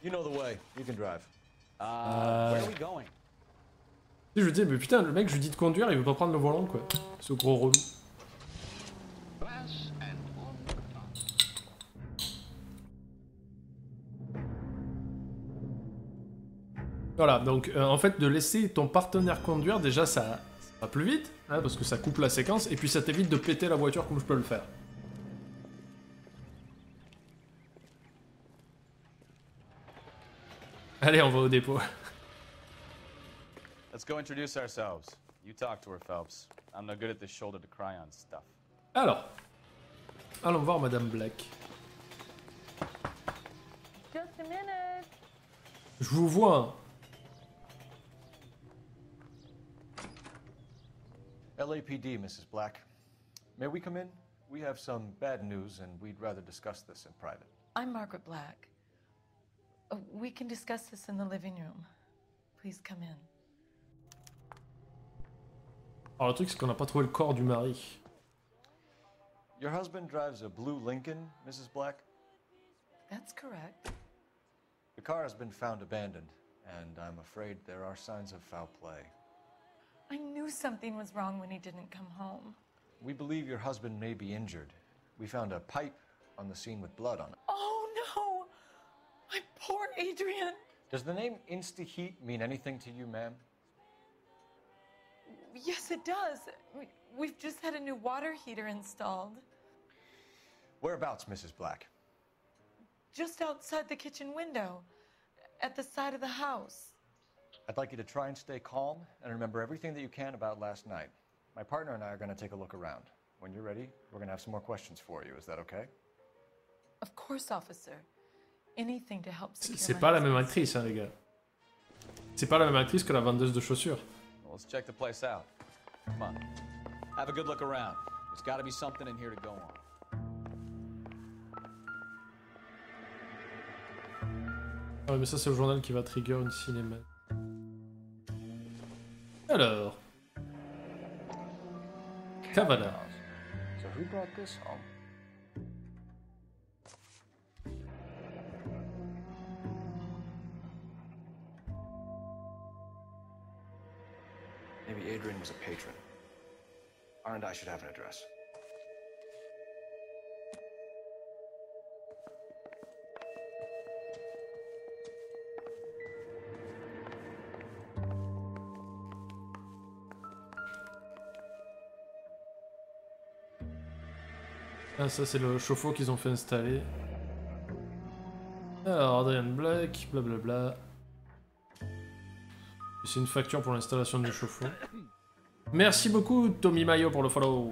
You know the way. You can drive. Where are we going? Je me dis, mais putain, le mec, je lui dis de conduire, il veut pas prendre le volant, quoi. Ce gros relou. Voilà, donc en fait, de laisser ton partenaire conduire, déjà, ça va plus vite, hein, parce que ça coupe la séquence, et puis ça t'évite de péter la voiture comme je peux le faire. Allez, on va au dépôt. Let's go introduce ourselves. You talk to her, Phelps. I'm no good at this shoulder to cry on stuff. Alors, allons voir Madame Black. Just a minute. Je vous vois, hein. LAPD, Mrs. Black. May we come in? We have some bad news, and we'd rather discuss this in private. I'm Margaret Black. We can discuss this in the living room. Please come in. Alors le truc, c'est qu'on n'a pas trouvé le corps du mari. Your husband drives a blue Lincoln, Mrs. Black? That's correct. The car has been found abandoned, and I'm afraid there are signs of foul play. I knew something was wrong when he didn't come home. We believe your husband may be injured. We found a pipe on the scene with blood on it. Oh no! My poor Adrian! Does the name Insta-Heat mean anything to you, ma'am? Yes, it does. We've just had a new water heater installed. Whereabouts, Mrs. Black? Just outside the kitchen window, at the side of the house. I'd like you to try and stay calm and remember everything that you can about last night. My partner and I are going to take a look around. When you're ready, we're going to have some more questions for you. Is that okay? Of course, officer. Anything to help secure C'est my pas la même husband's actrice, hein, les gars. C'est pas la même actrice que la vendeuse de chaussures. Well, let's check the place out. Come on. Have a good look around. There's got to be something in here to go on. Ah ouais, mais ça, c'est le journal qui va trigger une cinéma. Alors. Cavana. So who brought this home? Maybe Adrian was a patron. R&I should have an address. Ah, ça, c'est le chauffe-eau qu'ils ont fait installer. Alors, Adrian Black, blablabla. C'est une facture pour l'installation du chauffe-eau. Merci beaucoup, Tommy Mayo, pour le follow.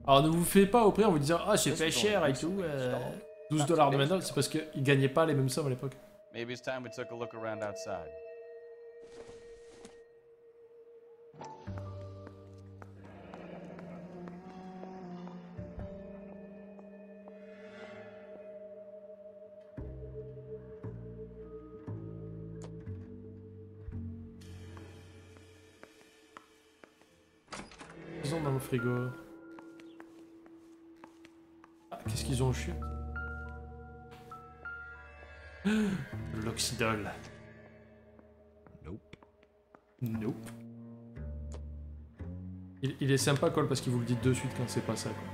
Alors, ne vous faites pas au prix en vous disant « Ah, c'est pas cher et tout. 12 $ de maintenant, c'est parce qu'ils gagnaient pas les mêmes sommes à l'époque. » Maybe it's time we took a look around outside. Ils ont dans le frigo. Ah, qu'est-ce qu'ils ont au chien? L'oxydol. Nope. Nope. Il est sympa, Cole, parce qu'il vous le dit de suite quand c'est pas ça, quoi.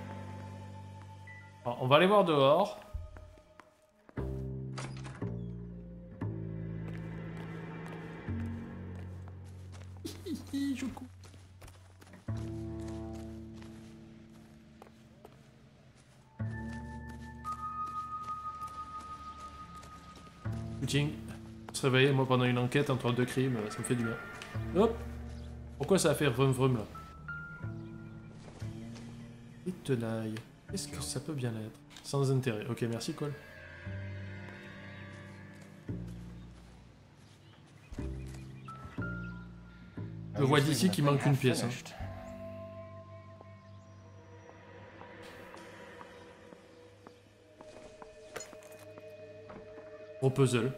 Alors, on va aller voir dehors. Je coupe. Shooting. Se réveiller, moi, pendant une enquête entre deux crimes, ça me fait du bien. Hop. Pourquoi ça a fait vrum vrum là? Et tenaille. Qu'est-ce que ça peut bien être? Sans intérêt. Ok, merci, Cole. Je vois d'ici qu'il manque une pièce. Hein. Gros puzzle.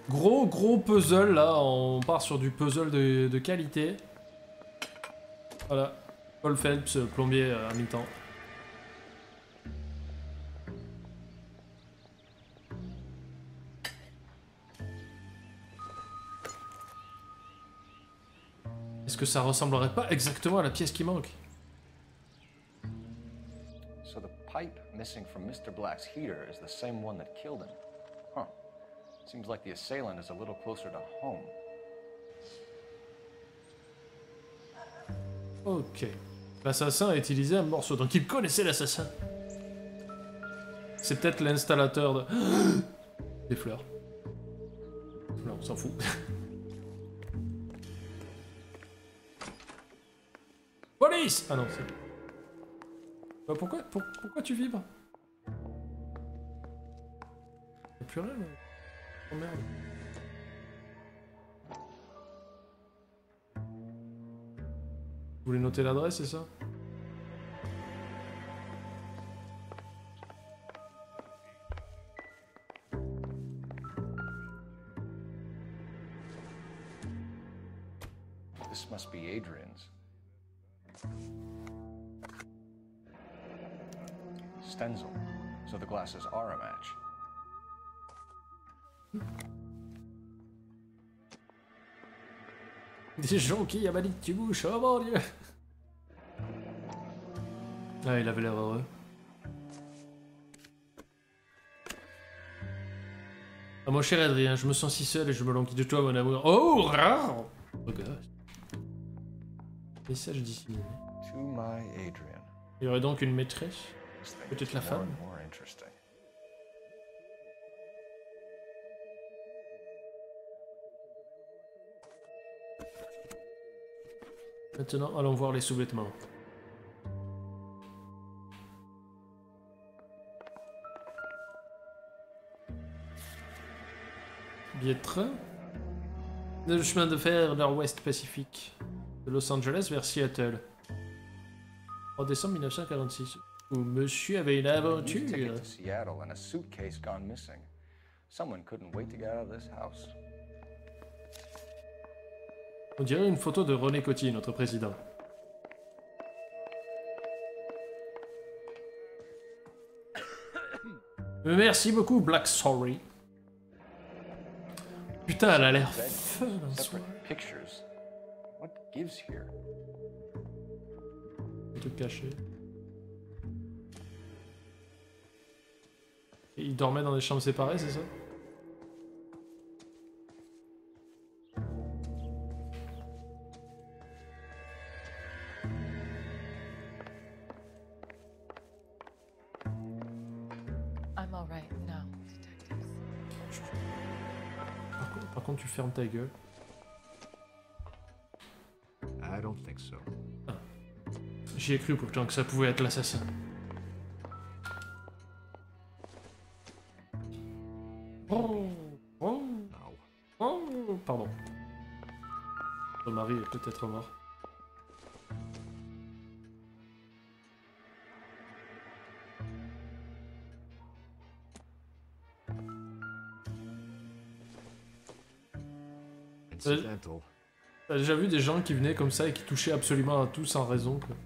Gros puzzle là, on part sur du puzzle de qualité. Voilà. Paul Phelps, plombier à mi-temps. Est-ce que ça ressemblerait pas exactement à la pièce qui manque? So the pipe missing from Mr. Black's heater is the same one that killed him. Huh. Seems like the assailant is a little closer to home. Ok. L'assassin a utilisé un morceau, donc il connaissait l'assassin. C'est peut-être l'installateur de... Des fleurs. Non, on s'en fout. Police! Ah non, c'est... Bah pourquoi tu vibres? Y'a plus rien, là. Oh merde. Vous voulez noter l'adresse, c'est ça? This must be Adrian's. Stenzel. So the glasses are a match. Des gens qui m'a dit que tu bouges, oh mon dieu! Ah, il avait l'air heureux. Ah, mon cher Adrien, je me sens si seul et je me languis de toi, mon amour. Oh, rare! Regarde. Message dissimulé. To my Adrian. Il y aurait donc une maîtresse? This thing Peut-être is la more femme? and more interesting. Maintenant, allons voir les sous-vêtements. Billet de train? Le chemin de fer nord-ouest Pacifique. De Los Angeles vers Seattle. En décembre 1946. Où monsieur avait une Used aventure. ticket to Seattle and a suitcase gone missing. Someone couldn't wait to get out of this house. On dirait une photo de René Coty, notre président. Merci beaucoup, Black Sorry. Putain, elle a l'air fun en soi. Separate pictures. What gives here? Un truc caché. Et ils dormaient dans des chambres séparées, c'est ça? I'm all right now, detectives. Par contre, tu fermes ta gueule. I don't think so. J'y ai cru pourtant que ça pouvait être l'assassin. Oh, oh, No. oh, pardon. Ton mari est peut-être mort. Incidental. T'as déjà vu des gens qui venaient comme ça et qui touchaient absolument à tout sans raison, quoi.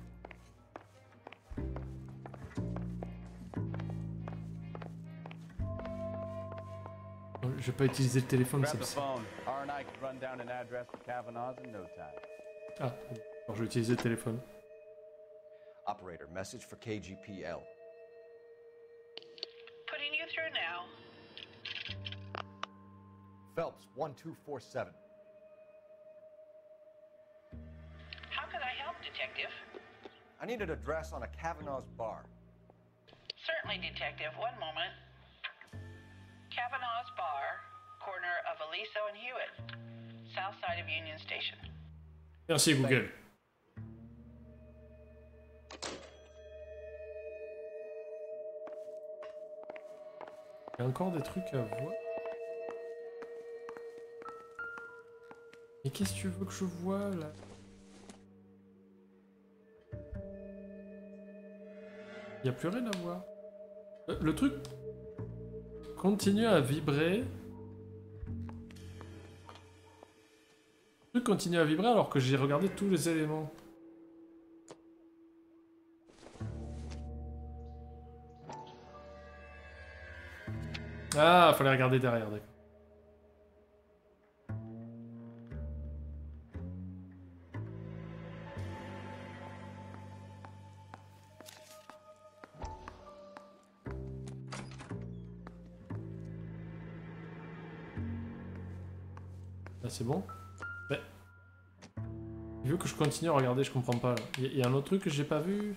Je vais pas utiliser le téléphone, Grab the c'est... phone. R&I can run down an address for Kavanaugh's in no time. Ah, alors je vais utiliser le téléphone. Operator, message for KGPL. Putting you through now. Phelps, 1247. How could I help, Detective? I need an address on a Kavanaugh's bar. Certainly, Detective. One moment. Kavanaugh's Bar, corner of Aliso and Hewitt, south side of Union Station. Merci Google. Il y a encore des trucs à voir. Mais qu'est-ce que tu veux que je vois là? Il n'y a plus rien à voir. Le truc continue à vibrer. Le truc continue à vibrer alors que j'ai regardé tous les éléments. Ah, fallait regarder derrière, d'accord. Là, c'est bon. Mais... Il veut que je continue à regarder, je comprends pas. Il y a un autre truc que j'ai pas vu.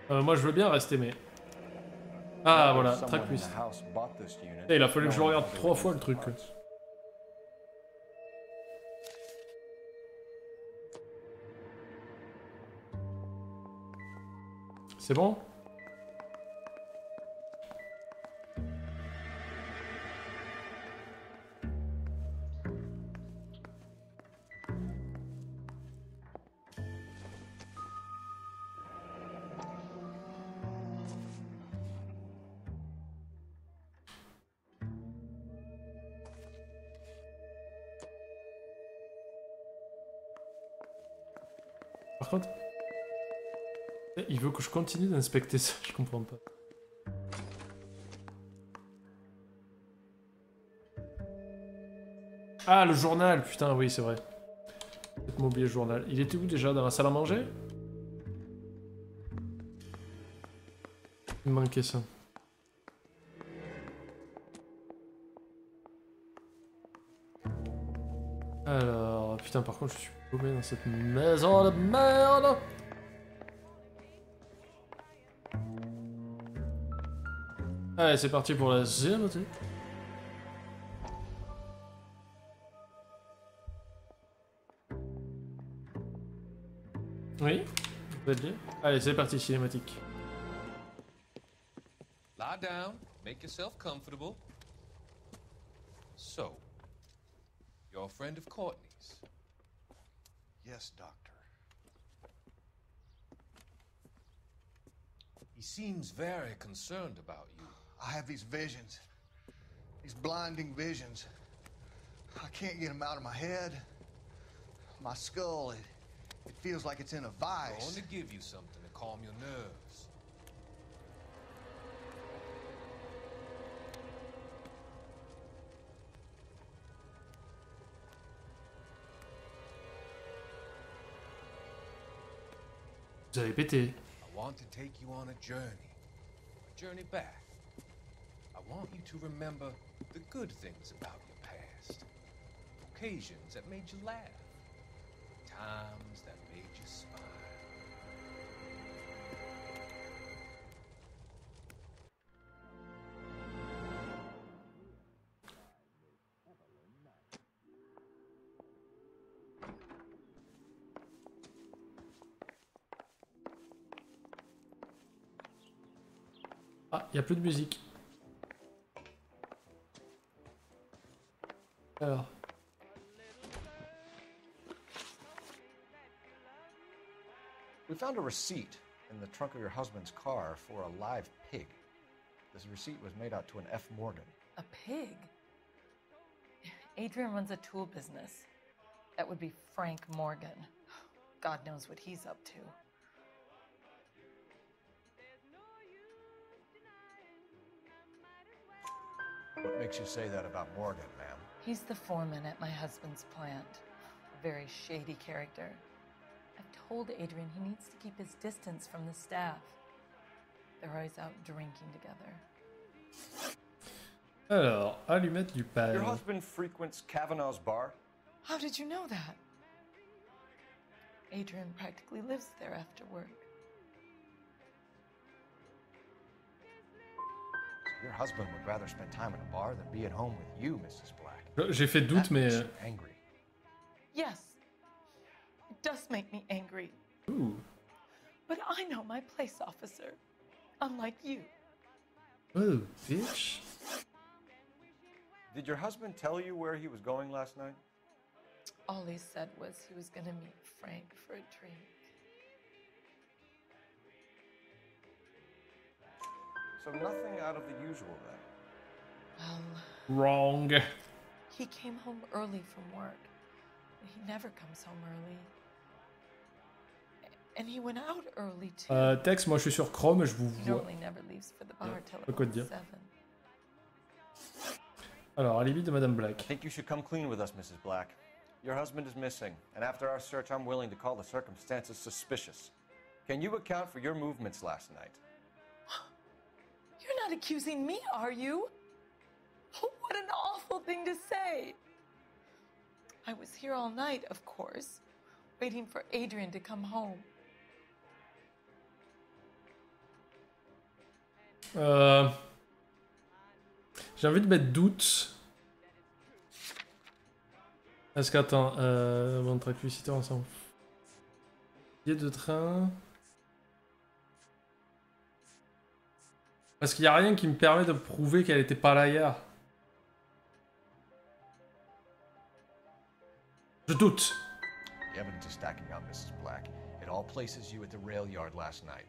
Moi je veux bien rester, mais... Ah voilà, track list. Et il a fallu que je le regarde 3 fois le truc. C'est bon? Par contre, il veut que je continue d'inspecter ça, je comprends pas. Ah, le journal, putain, oui, c'est vrai. Peut-être m'oublier le journal. Il était où déjà? Dans la salle à manger? Il me manquait ça. Alors, putain, par contre, je suis paumé dans cette maison de merde. Allez, c'est parti pour la zone. Oui, vous pouvez le dire. Allez, c'est parti, cinématique. Lie down, make yourself comfortable. So, you're a friend of Courtney's? Yes, Doctor. He seems very concerned about you. I have these visions. These blinding visions. I can't get them out of my head. My skull, it feels like it's in a I'm vice. going to give you something to calm your nerves. Vous avez pété. I want to take you on a journey back. I want you to remember the good things about your past. Occasions that made you laugh. Times that made you smile. Ah, il n'y a plus de musique. Alors. We found a receipt in the trunk of your husband's car for a live pig. This receipt was made out to an F. Morgan. A pig? Adrian runs a tool business. That would be Frank Morgan. God knows what he's up to. What makes you say that about Morgan, ma'am? He's the foreman at my husband's plant. A very shady character. I've told Adrian he needs to keep his distance from the staff. They're always out drinking together. Alors, allumette du père. Your husband frequents Kavanaugh's bar? How did you know that? Adrian practically lives there after work. Your husband would rather spend time in a bar than be at home with you, Mrs. Black. J'ai fait doute, That mais... makes you angry. Yes, it does make me angry. Ouh. But I know my place, officer. Unlike you. Oh, bitch. Did your husband tell you where he was going last night? All he said was he was gonna meet Frank for a drink. So nothing out of the usual then. Well, Wrong. he came home early from work. He never comes home early. And he went out early too. Tex, moi je suis sur Chrome, je vous He vois. normally never leaves for the bar till Pas quoi te about dire. 7. Alors, alibi de Madame Black. I think you should come clean with us, Mrs. Black. Your husband is missing, and after our search, I'm willing to call the circumstances suspicious. Can you account for your movements last night? You're not accusing me, are you? What an awful thing to say. I was here all night, of course, waiting for Adrian to come home. J'ai envie de mettre doute. Parce qu'attends, bon, track-publicitaire, on s'en fout. Billet de train. Parce qu'il n'y a rien qui me permet de prouver qu'elle était pas là hier. Je doute. The evidence is stacking up, Mrs. Black. It all places you at the rail yard last night.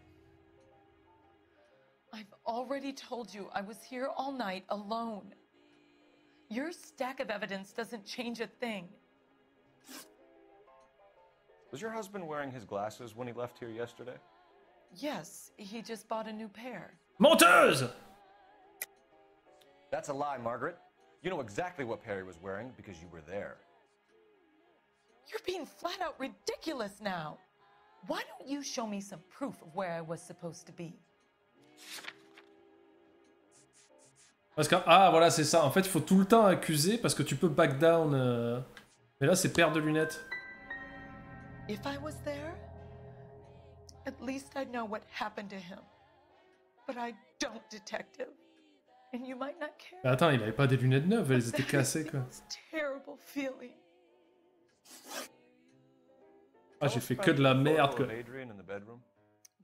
I've already told you I was here all night alone. Your stack of evidence doesn't change a thing. Was your husband wearing his glasses when he left here yesterday? Yes, he just bought a new pair. Menteuse! That's a lie, Margaret. You know exactly what pair he was wearing because you were there. You're being flat out ridiculous now. Why don't you show me some proof of where I was supposed to be? Parce que, ah voilà, c'est ça. En fait, il faut tout le temps accuser parce que tu peux back down. Mais là, c'est paire de lunettes. If I was there, at least I'd know what happened to him. But I don't, detective. And you might not care. Mais attends, il avait pas des lunettes neuves, elles étaient But cassées it's quoi. a terrible feeling. Ah, j'ai fait que de la merde quoi. Adrian in the bedroom?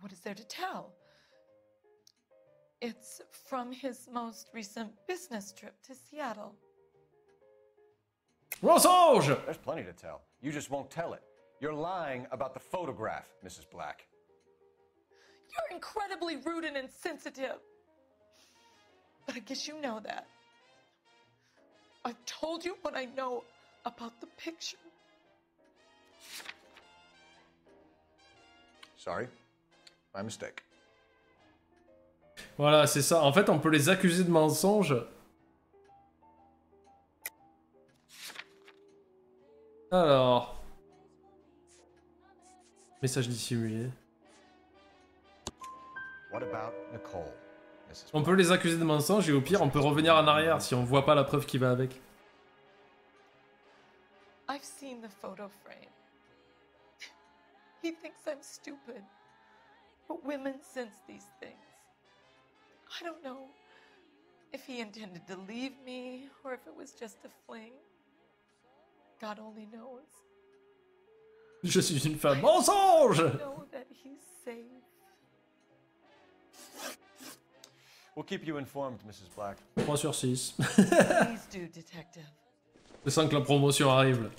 What is there to tell? It's from his most recent business trip to Seattle. Mensonge! There's plenty to tell. You just won't tell it. You're lying about the photograph, Mrs. Black. You're incredibly rude and insensitive. But I guess you know that. I've told you what I know about the picture. Sorry. My mistake. Voilà, c'est ça. En fait, on peut les accuser de mensonge. Alors. Message dissimulé. What about Nicole, Mrs. On peut les accuser de mensonge et au pire, on peut revenir en arrière si on voit pas la preuve qui va avec. I've seen the photo frame. He thinks I'm stupid. But women sense these things. I don't know if he intended to leave me or if it was just a fling. God only knows. Je suis une femme mensonge! I know that he's safe. We'll keep you informed, Mrs. Black. 3 sur 6. Please do, detective. Je sens que la promotion arrive là.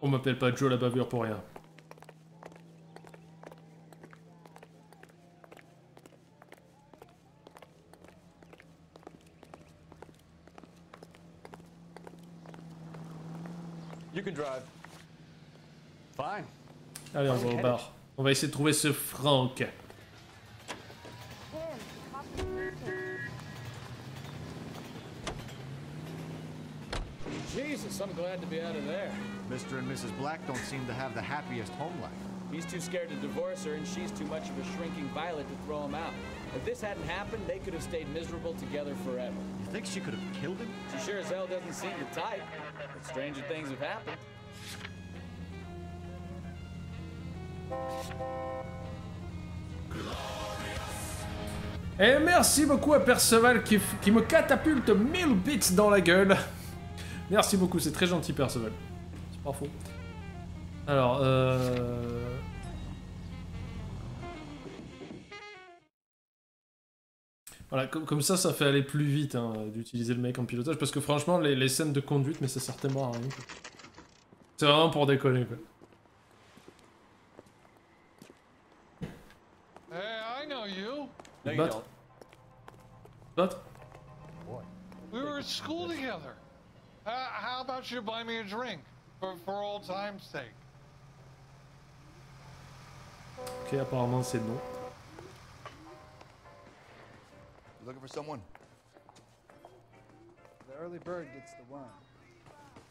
On m'appelle pas Joe la bavure pour rien. You can drive. Fine. Allez, on va au bar. On va essayer de trouver ce Frank. Jesus, I'm glad to be out of there. Mr. and Mrs. Black don't seem to have the happiest home life. He's too scared to divorce her, and she's too much of a shrinking violet to throw him out. If this hadn't happened, they could have stayed miserable together forever. You think she could have killed him? She sure as hell doesn't seem the type, but stranger things have happened. Et merci beaucoup à Perceval qui me catapulte 1000 bits dans la gueule. Merci beaucoup, c'est très gentil Perceval. C'est pas faux. Voilà, comme ça fait aller plus vite hein, d'utiliser le mec en pilotage, parce que franchement, les scènes de conduite, mais ça sert tellement à rien. C'est vraiment pour déconner, quoi. Hey, I know you. No, you But- don't. L'autre We were at school together. How about you buy me a drink for old time's sake? Ok, apparemment c'est non. You looking for someone? The early bird gets the worm.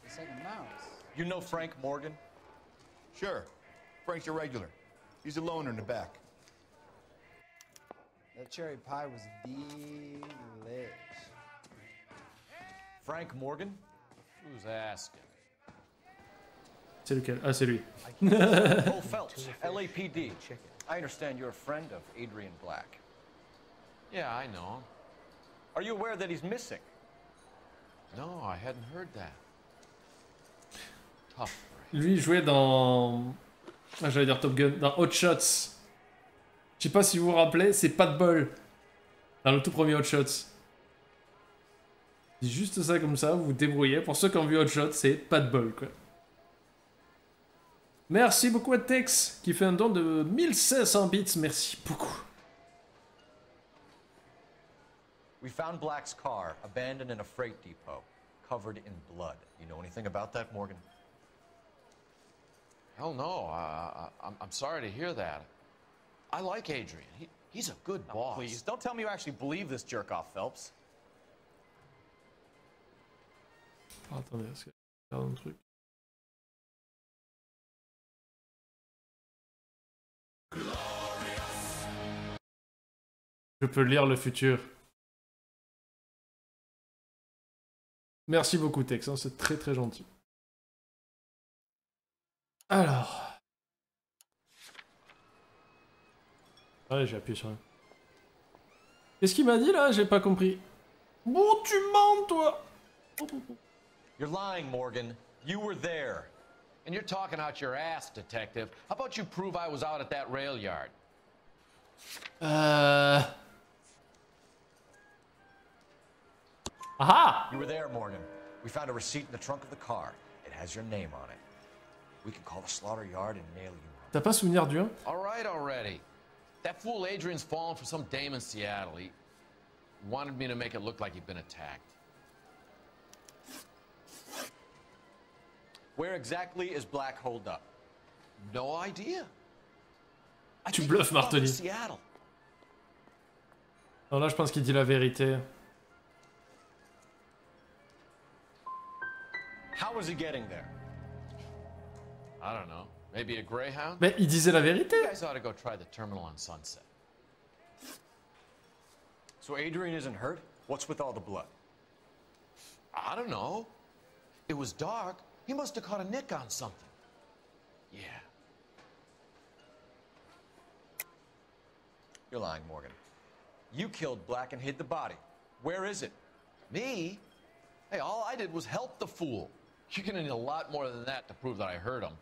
The second mouse. You know Frank Morgan? Sure. Frank's your regular. He's a loner in the back. That cherry pie was delish. Frank Morgan? Who's asking? C'est lequel? Ah, c'est lui. Cole Phelps, LAPD. I understand you're a friend of Adrian Black. Yeah, I know. Are you aware that he's missing? No, I hadn't heard that. Tough. Lui il jouait dans... Ah, j'allais dire Top Gun. Dans Hot Shots. Je sais pas si vous vous rappelez, c'est pas de bol. Dans le tout premier Hot Shots. Je dis juste ça comme ça, vous vous débrouillez. Pour ceux qui ont vu Hot Shots, c'est pas de bol, quoi. Merci beaucoup à Tex, qui fait un don de 1500 bits. Merci beaucoup. We found Black's car, abandoned in a freight depot, covered in blood. You know anything about that, Morgan? Hell no. I'm sorry to hear that. I like Adrian. He's a good boss. Please, don't tell me you actually believe this jerk-off, Phelps. Oh, attendez, est-ce que je vais faire un truc? Je peux lire le futur. Merci beaucoup, Tex, hein, c'est très très gentil. Alors. Ouais, j'ai appuyé sur un. Qu'est-ce qu'il m'a dit là? J'ai pas compris. Bon, tu mens, toi! You're lying, Morgan. You were there. And you're talking out your ass, detective. How about you prove I was out at that rail yard? Aha! You were there, Morgan. We found a receipt in the trunk of the car. It has your name on it. We can call the slaughter yard and nail you. T'as pas souvenir du 1? All right already. That fool Adrian's fallen for some dame in Seattle. He wanted me to make it look like he'd been attacked. Where exactly is Black holed up? No idea. I Tu think bluffes, he's off to Martoni. Seattle. Non, là, je pense qu'il dit la vérité. How was he getting there? I don't know. Maybe a Greyhound? Mais il disait la vérité! You guys ought to go try the terminal on Sunset. So Adrian isn't hurt? What's with all the blood? I don't know. It was dark. He must have caught a nick on something. Yeah. You're lying, Morgan. You killed Black and hid the body. Where is it? Me? Hey, all I did was help the fool. You're gonna need a lot more than that to prove that I hurt him.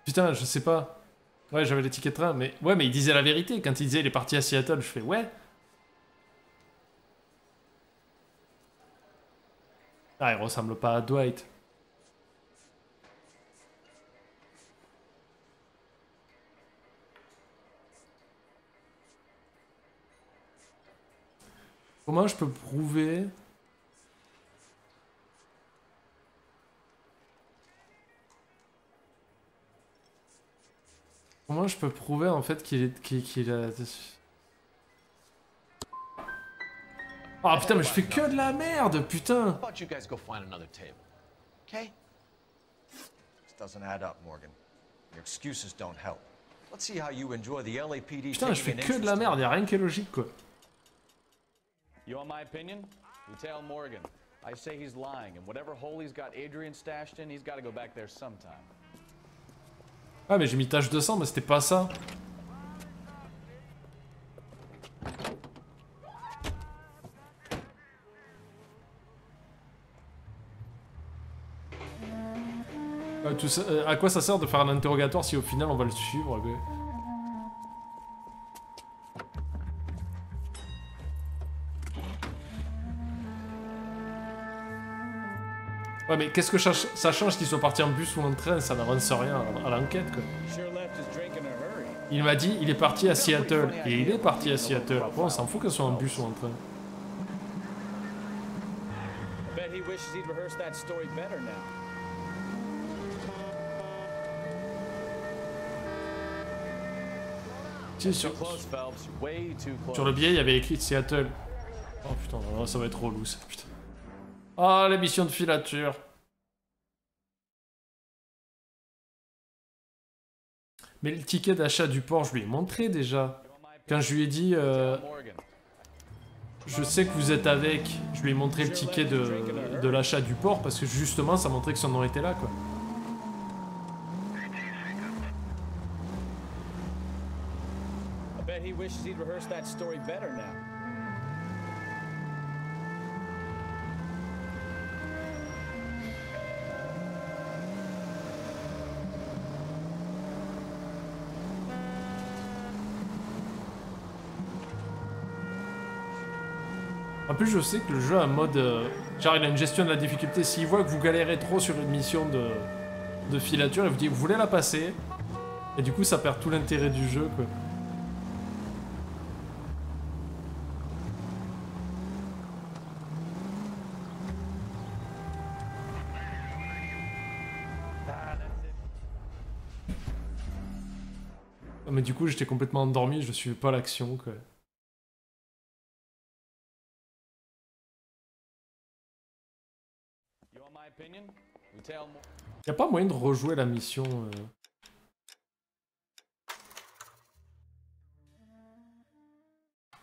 Putain, je sais pas. Ouais, j'avais les tickets de train, mais... Ouais, mais il disait la vérité. Quand il disait il est parti à Seattle, je fais ouais. Ah, il ressemble pas à Dwight. Comment je peux prouver... Comment je peux prouver en fait qu'il a... Oh putain, mais je fais que de la merde, putain! How about you guys go find another table? Okay? This doesn't add up, Morgan. Your excuses don't help. Let's see how you enjoy the LAPD. Putain, je fais que de la merde, y'a rien qui est logique quoi. You want my opinion? You tell Morgan. I say he's lying, and whatever hole he's got Adrian stashed in, he's got to go back there sometime. Ah mais j'ai mis tâche 200, mais c'était pas ça. Tout ça à quoi ça sert de faire un interrogatoire si au final on va le suivre quoi. Ouais, mais qu'est-ce que ça change qu'il soit parti en bus ou en train? Ça n'avance rien à l'enquête, quoi. Il m'a dit, il est parti à Seattle. Et il est parti à Seattle. Après, on s'en fout qu'elle soit en bus ou en train. Si, sur le billet, il y avait écrit Seattle. Oh putain, ça va être relou ça, putain. Ah, l'émission de filature. Mais le ticket d'achat du port, je lui ai montré déjà. Quand je lui ai dit... je sais que vous êtes avec. Je lui ai montré le ticket de l'achat du port parce que justement, ça montrait que son nom était là, quoi. He wishes he'd rehearsed that story better now. En plus, je sais que le jeu a un mode... genre, il a une gestion de la difficulté. S'il voit que vous galérez trop sur une mission de filature, il vous dit, vous voulez la passer? Et du coup, ça perd tout l'intérêt du jeu, quoi. Mais du coup, j'étais complètement endormi, je suivais pas l'action, quoi. Y'a pas moyen de rejouer la mission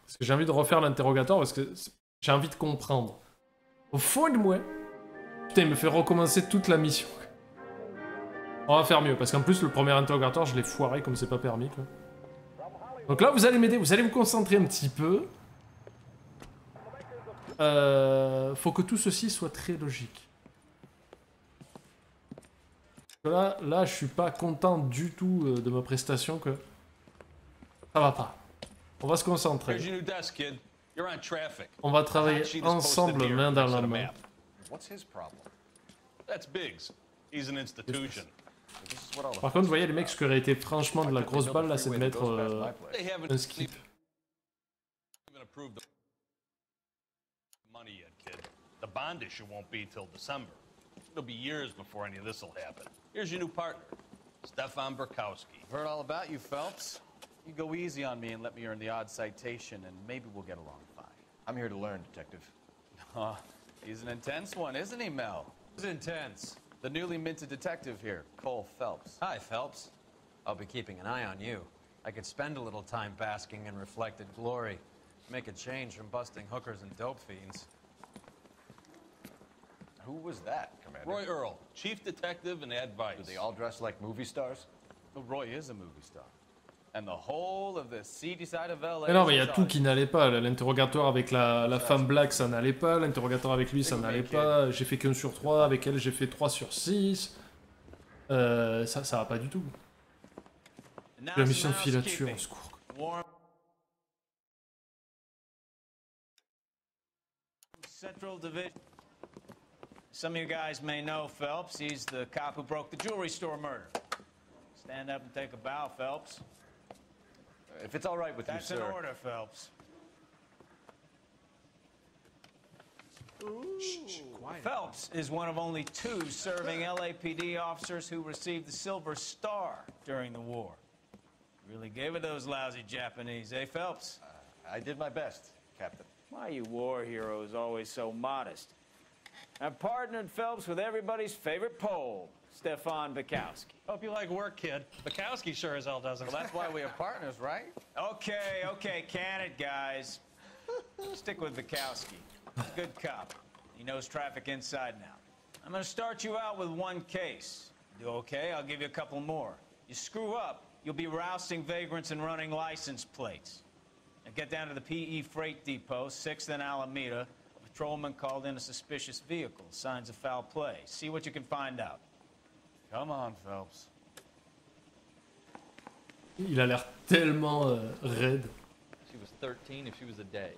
Parce que j'ai envie de refaire l'interrogatoire, parce que j'ai envie de comprendre. Au fond de moi... Putain, il me fait recommencer toute la mission. On va faire mieux, parce qu'en plus, le premier interrogatoire, je l'ai foiré comme c'est pas permis, quoi. Donc là, vous allez m'aider, vous allez vous concentrer un petit peu. Faut que tout ceci soit très logique. Là, je suis pas content du tout de ma prestation, quoi. Ça va pas. On va se concentrer. On va travailler ensemble, main dans la main. Par contre, vous voyez, les mecs, ce qui aurait été franchement de la grosse balle, là, c'est de mettre un skip. The bond issue won't be till December. It'll be years before any of this will happen. Here's your new partner, Stefan Burkowski. Heard all about you, Phelps. You go easy on me and let me earn the odd citation, and maybe we'll get along fine. I'm here to learn, Detective. He's an intense one, isn't he, Mel? Who's intense? The newly minted detective here, Cole Phelps. Hi, Phelps. I'll be keeping an eye on you. I could spend a little time basking in reflected glory. Make a change from busting hookers and dope fiends. Who was that, Commander? Roy Earl, chief detective and advice. Do they all dress like movie stars? Well, Roy is a movie star. And the whole of the seedy side of LA. Mais non, mais il y a tout qui n'allait pas. L'interrogatoire avec la femme black, ça n'allait pas. L'interrogatoire avec lui, ça n'allait pas. J'ai fait qu'1 sur 3. Avec elle, j'ai fait 3 sur 6. Ça va pas du tout. La mission de filature, au secours. Central Division. Some of you guys may know Phelps. He's the cop who broke the jewelry store murder. Stand up and take a bow, Phelps. If it's all right with you, sir. That's an order, Phelps. Shh, quiet. Phelps is one of only 2 serving LAPD officers who received the Silver Star during the war. Really gave it those lousy Japanese, eh, Phelps? I did my best, Captain. Why you war heroes always so modest? I've partnered Phelps with everybody's favorite Pole, Stefan Burkowski. Hope you like work, kid. Bukowski sure as hell doesn't. Well, that's why we have partners, right? Okay, can it, guys? Stick with Bukowski. He's a good cop. He knows traffic inside and out. I'm gonna start you out with 1 case. You do okay, I'll give you a couple more. You screw up, you'll be rousting vagrants and running license plates. Now get down to the PE Freight Depot, 6th and Alameda. A patrolman called in a suspicious vehicle, signs of foul play. See what you can find out. Come on, Phelps. Il a l'air tellement raide. She was 13 if she was a day.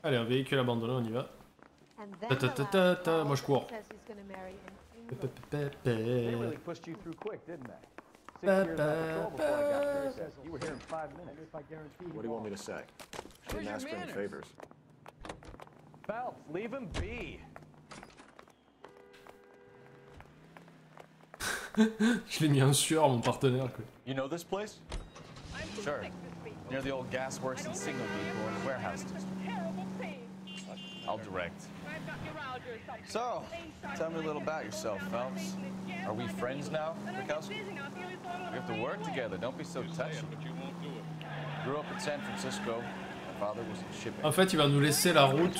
Allez, un véhicule abandonné, on y va. Moi je cours. They really pushed you through quick, didn't they? 6 years on patrol before I got here, he says. You were here in 5 minutes. What do you want me to say? Didn't ask for any favors. Phelps, leave him be. Je l'ai mis en sueur, mon partenaire, quoi. You know this place? Sure. Near the old gas works and signal depot and warehouse district. I'll direct. So, tell me a little about yourself, Phelps. Are we friends now, Mikowski? We have to work together. Don't be so touchy. Grew up in San Francisco. My father was in shipping. En fait, il va nous laisser la route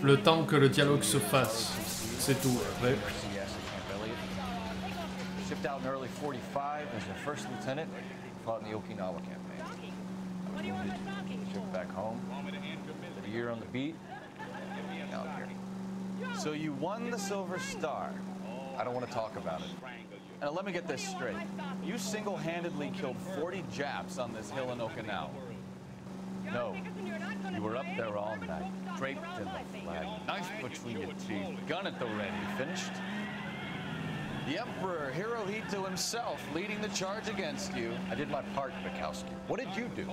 le temps que le dialogue se fasse. C'est tout. Après. Shipped out in early 45 as a first lieutenant. Fought in the Okinawa campaign. I was wounded. Shipped back home. Did a year on the beat. Now I'm here. So you won the Silver Star. I don't want to talk about it. Now let me get this straight. You single-handedly killed 40 Japs on this hill in Okinawa. No, you were up there all night, draped in the flag, knife between your teeth, gun at the ready. Finished? The Emperor Hirohito himself leading the charge against you. I did my part, Mikowski. What did you do?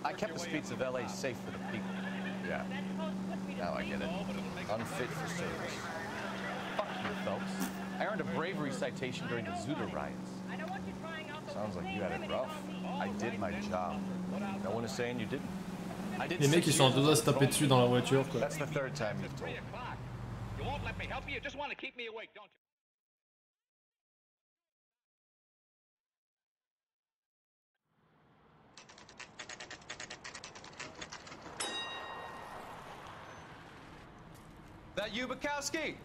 I kept the streets of LA safe for the people. Yeah. Now I get it. Unfit for service. Fuck you, Phelps. I earned a bravery citation during the Zuda riots. Sounds like you had it rough. I did my job. No one is saying you didn't. Les mecs ils sont en deux doigts à se taper dessus dans la voiture, quoi. That's the third time you've told me. You won't let me help you. You just want to keep me awake, don't you? That you, Bukowski?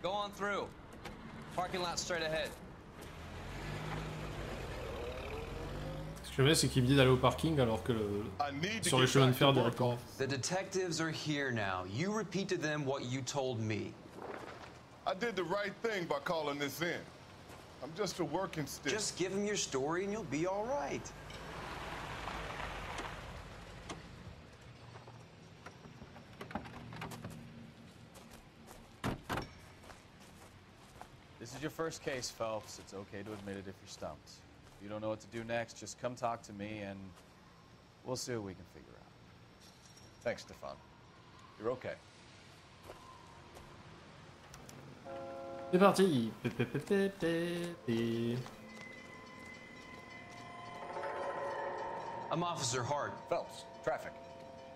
Go on through. Parking lot straight ahead. Ce que j'aime bien, c'est qu'il me dit d'aller au parking alors que sur les chemins de fer directement. The detectives are here now. You repeat to them what you told me. I did the right thing by calling this in. I'm just a working stick. Just give them your story and you'll be all right. This is your first case, Phelps. It's okay to admit it if you're stumped. If you don't know what to do next, just come talk to me and we'll see what we can figure out. Thanks, Stefan. You're okay. C'est parti. I'm Officer Hart. Phelps, traffic.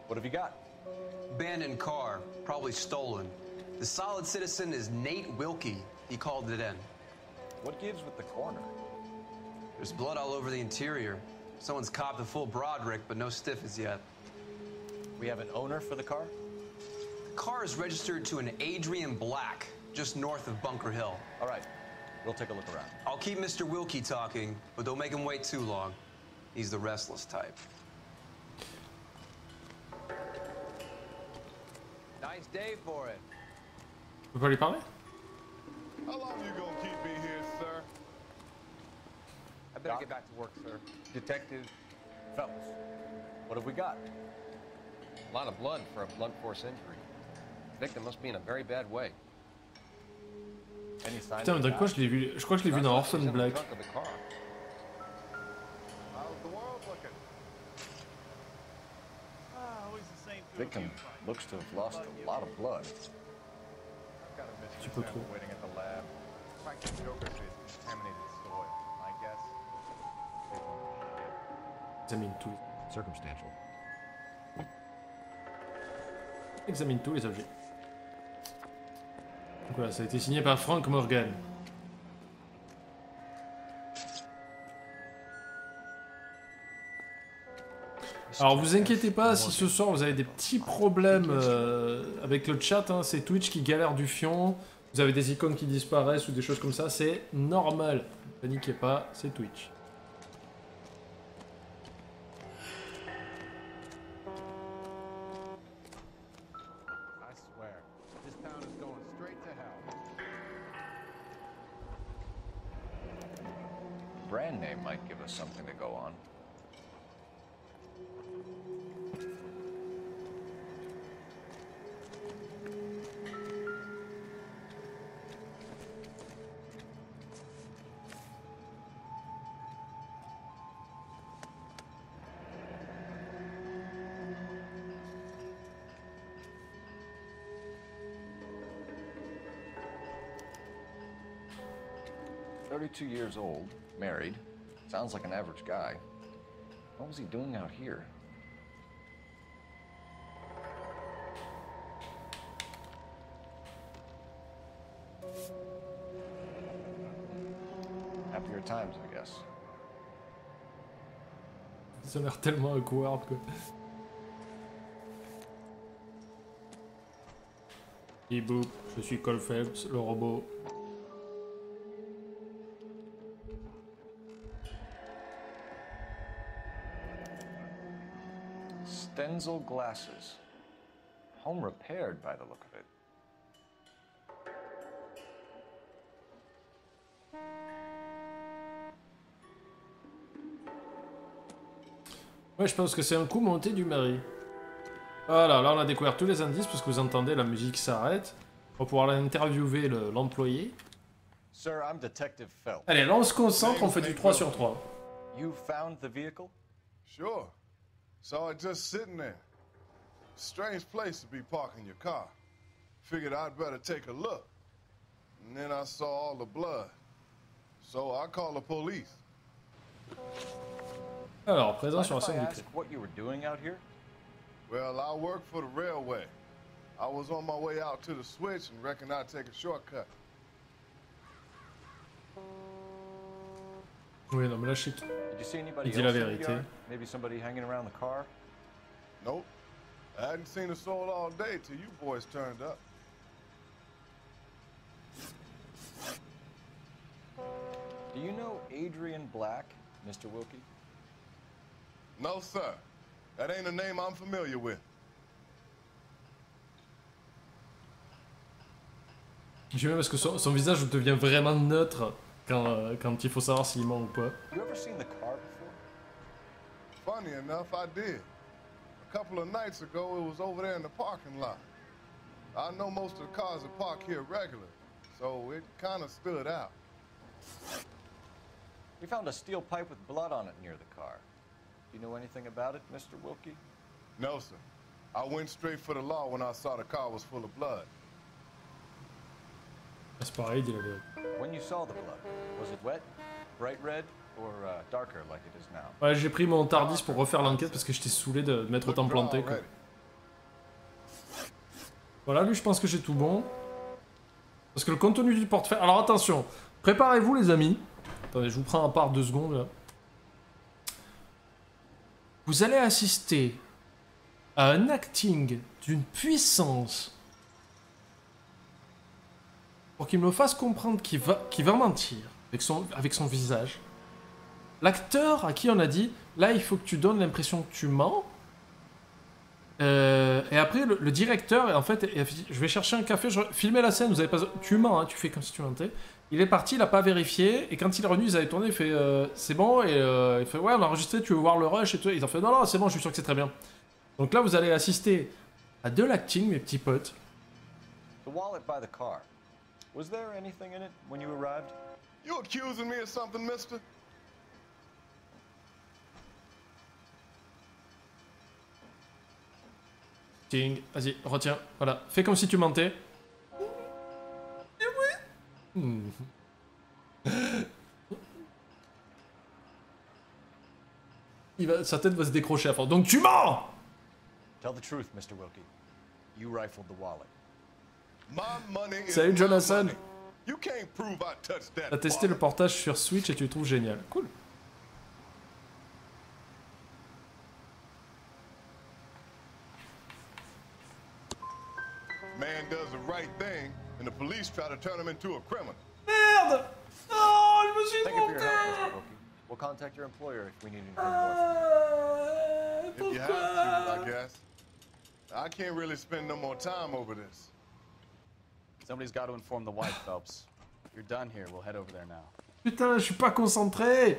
What have you got? Abandoned car, probably stolen. The solid citizen is Nate Wilkie. He called it in. What gives with the corner? There's blood all over the interior. Someone's copped a full Broderick, but no stiff as yet. We have an owner for the car? The car is registered to an Adrian Black, just north of Bunker Hill. All right, we'll take a look around. I'll keep Mr. Wilkie talking, but don't make him wait too long. He's the restless type. Nice day for it. Vous pouvez lui parler? How long you gonna keep me here, sir? I better get back to work, sir. Detective Phelps, what have we got? A lot of blood for a blunt force injury. The victim must be in a very bad way. Any sign Putain, mais de quoi je l'ai vu? Je crois que je l'ai vu dans Orphan Black. How's the world looking? Victim looks to have lost a lot of blood. Tu peux trop. Waiting at the lab. Practice Joker says contaminated soil. My guess. Examine tous. Circumstantial. Examine tous les objets. Donc voilà, ça a été signé par Frank Morgan. Alors vous inquiétez pas si ce soir vous avez des petits problèmes avec le chat, hein, c'est Twitch qui galère du fion, vous avez des icônes qui disparaissent ou des choses comme ça, c'est normal. Ne paniquez pas, c'est Twitch. I swear, this town is going straight to hell. Brand name might give us something to go on. 32 years old, married. Sounds like an average guy. What was he doing out here? Happier times, I guess. Ça a l'air tellement awkward, quoi. Et boop, je suis Cole Phelps, le robot. Stenzel glasses. Home repaired by the look of it. Ouais, je pense que c'est un coup monté du mari. Voilà, là on a découvert tous les indices parce que vous entendez la musique s'arrête. On va pouvoir interviewer l'employé. Sir, I'm Detective Phelps. Allez, là on se concentre, on fait du 3 sur 3. You found the vehicle? Sure. Saw it just sitting there. Strange place to be parking your car. Figured I'd better take a look. And then I saw all the blood. So I called the police. Alors, présent sur la scène du crime. What you were doing out here? Well, I work for the railway. I was on my way out to the switch and reckoned I'd take a shortcut. Oui, non, mais là, je sais qu'il dit la vérité. Maybe somebody hanging around the car? Nope. I hadn't seen a soul all day till you boys turned up. Do you know Adrian Black, Mr. Wilkie? No, sir. That ain't a name I'm familiar with. J'aime bien parce que son visage devient vraiment neutre quand il faut savoir s'il ment ou pas. You ever seen the car before? Funny enough, I did. A couple of nights ago, it was over there in the parking lot. I know most of the cars are parked here regular, so it kind of stood out. We found a steel pipe with blood on it near the car. Do you know anything about it, Mr. Wilkie? No, sir. I went straight for the law when I saw the car was full of blood. C'est pareil, dit la vérité. When you saw the blood, was it wet, bright red, or darker like it is now? Ouais, j'ai pris mon Tardis pour refaire l'enquête parce que j'étais saoulé de m'être autant planté, quoi. Voilà, lui, je pense que j'ai tout bon. Parce que le contenu du portefeuille... Alors attention, préparez-vous les amis. Attendez, je vous prends à part 2 secondes, là. Vous allez assister à un acting d'une puissance pour qu'il me fasse comprendre qu'il va mentir avec son visage. L'acteur à qui on a dit, là il faut que tu donnes l'impression que tu mens. Et après le directeur, en fait, je vais chercher un café, filmer la scène, vous avez pas, tu mens, hein, tu fais comme si tu mentais. Il est parti, il a pas vérifié, et quand il est revenu, ils avaient tourné, il fait c'est bon, et il fait ouais, on a enregistré, tu veux voir le rush et tout. Ils ont fait non, non, c'est bon, je suis sûr que c'est très bien. Donc là, vous allez assister à de l'acting, mes petits potes. The wallet by the car. Was there anything in it when you arrived? You accusing me of something, mister? Vas-y, retiens, voilà. Fais comme si tu mentais. Sa tête va se décrocher à fond. Donc tu mens! Tell the truth, Mr. Wilkie. You rifled the wallet. Salut Jonathan! You can't prove I touched that. T'as testé le portage sur Switch et tu le trouves génial. Cool. Man does the right thing, and the police try to turn him into a criminal. Merde! Oh, je me suis Thank you for your help, Mr. trompé! Wilkie. We'll contact your employer if we need anything more. If you have to, I guess. I can't really spend no more time over this. Somebody's got to inform the wife, Phelps. You're done here. We'll head over there now. Putain, je suis pas concentré!